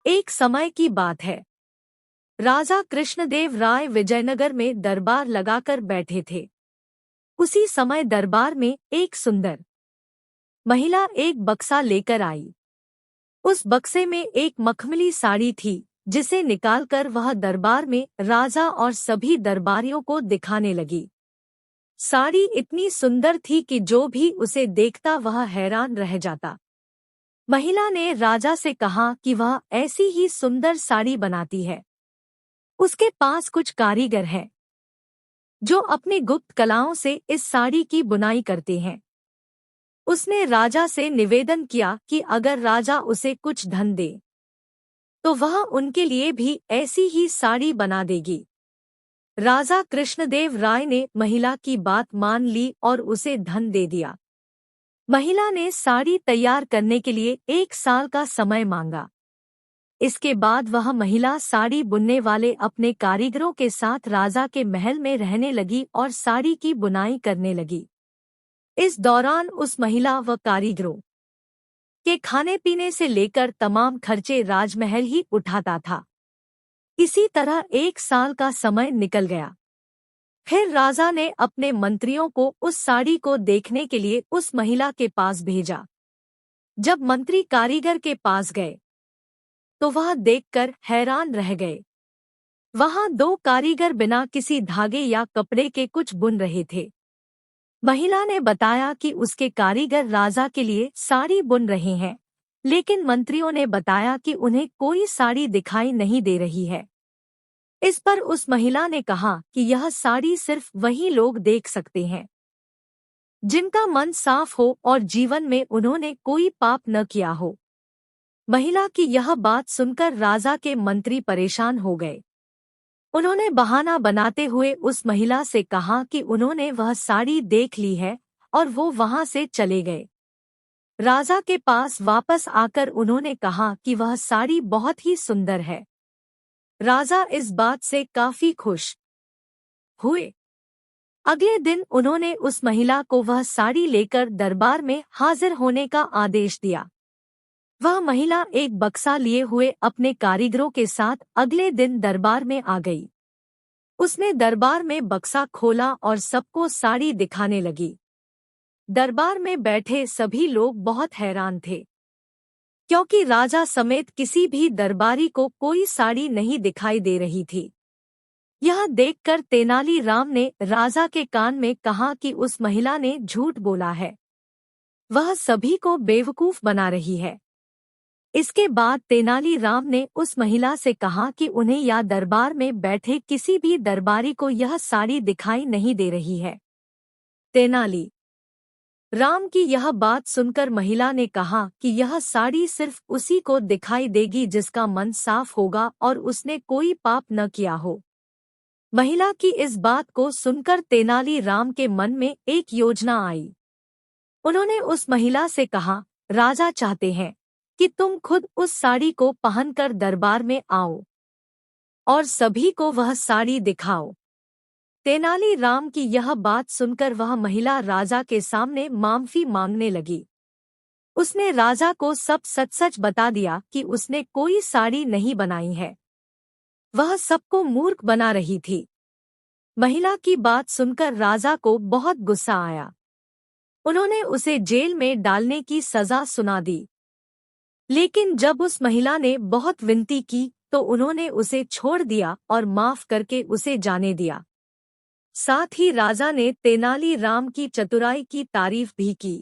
एक समय की बात है। राजा कृष्णदेव राय विजयनगर में दरबार लगाकर बैठे थे। उसी समय दरबार में एक सुंदर महिला एक बक्सा लेकर आई। उस बक्से में एक मखमली साड़ी थी, जिसे निकालकर वह दरबार में राजा और सभी दरबारियों को दिखाने लगी। साड़ी इतनी सुंदर थी कि जो भी उसे देखता वह हैरान रह जाता। महिला ने राजा से कहा कि वह ऐसी ही सुंदर साड़ी बनाती है। उसके पास कुछ कारीगर हैं जो अपनी गुप्त कलाओं से इस साड़ी की बुनाई करते हैं। उसने राजा से निवेदन किया कि अगर राजा उसे कुछ धन दे तो वह उनके लिए भी ऐसी ही साड़ी बना देगी। राजा कृष्णदेव राय ने महिला की बात मान ली और उसे धन दे दिया। महिला ने साड़ी तैयार करने के लिए 1 साल का समय मांगा। इसके बाद वह महिला साड़ी बुनने वाले अपने कारीगरों के साथ राजा के महल में रहने लगी और साड़ी की बुनाई करने लगी। इस दौरान उस महिला व कारीगरों के खाने पीने से लेकर तमाम खर्चे राजमहल ही उठाता था। इसी तरह 1 साल का समय निकल गया। फिर राजा ने अपने मंत्रियों को उस साड़ी को देखने के लिए उस महिला के पास भेजा। जब मंत्री कारीगर के पास गए तो वह देखकर हैरान रह गए। वहां 2 कारीगर बिना किसी धागे या कपड़े के कुछ बुन रहे थे। महिला ने बताया कि उसके कारीगर राजा के लिए साड़ी बुन रहे हैं, लेकिन मंत्रियों ने बताया कि उन्हें कोई साड़ी दिखाई नहीं दे रही है। इस पर उस महिला ने कहा कि यह साड़ी सिर्फ वही लोग देख सकते हैं जिनका मन साफ हो और जीवन में उन्होंने कोई पाप न किया हो। महिला की यह बात सुनकर राजा के मंत्री परेशान हो गए। उन्होंने बहाना बनाते हुए उस महिला से कहा कि उन्होंने वह साड़ी देख ली है और वो वहां से चले गए। राजा के पास वापस आकर उन्होंने कहा कि वह साड़ी बहुत ही सुंदर है। राजा इस बात से काफी खुश हुए। अगले दिन उन्होंने उस महिला को वह साड़ी लेकर दरबार में हाजिर होने का आदेश दिया। वह महिला एक बक्सा लिए हुए अपने कारीगरों के साथ अगले दिन दरबार में आ गई। उसने दरबार में बक्सा खोला और सबको साड़ी दिखाने लगी। दरबार में बैठे सभी लोग बहुत हैरान थे, क्योंकि राजा समेत किसी भी दरबारी को कोई साड़ी नहीं दिखाई दे रही थी। यह देखकर तेनाली राम ने राजा के कान में कहा कि उस महिला ने झूठ बोला है, वह सभी को बेवकूफ बना रही है। इसके बाद तेनाली राम ने उस महिला से कहा कि उन्हें या दरबार में बैठे किसी भी दरबारी को यह साड़ी दिखाई नहीं दे रही है। तेनाली राम की यह बात सुनकर महिला ने कहा कि यह साड़ी सिर्फ उसी को दिखाई देगी जिसका मन साफ होगा और उसने कोई पाप न किया हो। महिला की इस बात को सुनकर तेनाली राम के मन में एक योजना आई। उन्होंने उस महिला से कहा, राजा चाहते हैं कि तुम खुद उस साड़ी को पहनकर दरबार में आओ और सभी को वह साड़ी दिखाओ। तेनाली राम की यह बात सुनकर वह महिला राजा के सामने माफी मांगने लगी। उसने राजा को सब सच सच बता दिया कि उसने कोई साड़ी नहीं बनाई है, वह सबको मूर्ख बना रही थी। महिला की बात सुनकर राजा को बहुत गुस्सा आया। उन्होंने उसे जेल में डालने की सजा सुना दी। लेकिन जब उस महिला ने बहुत विनती की तो उन्होंने उसे छोड़ दिया और माफ करके उसे जाने दिया। साथ ही राजा ने तेनाली राम की चतुराई की तारीफ भी की।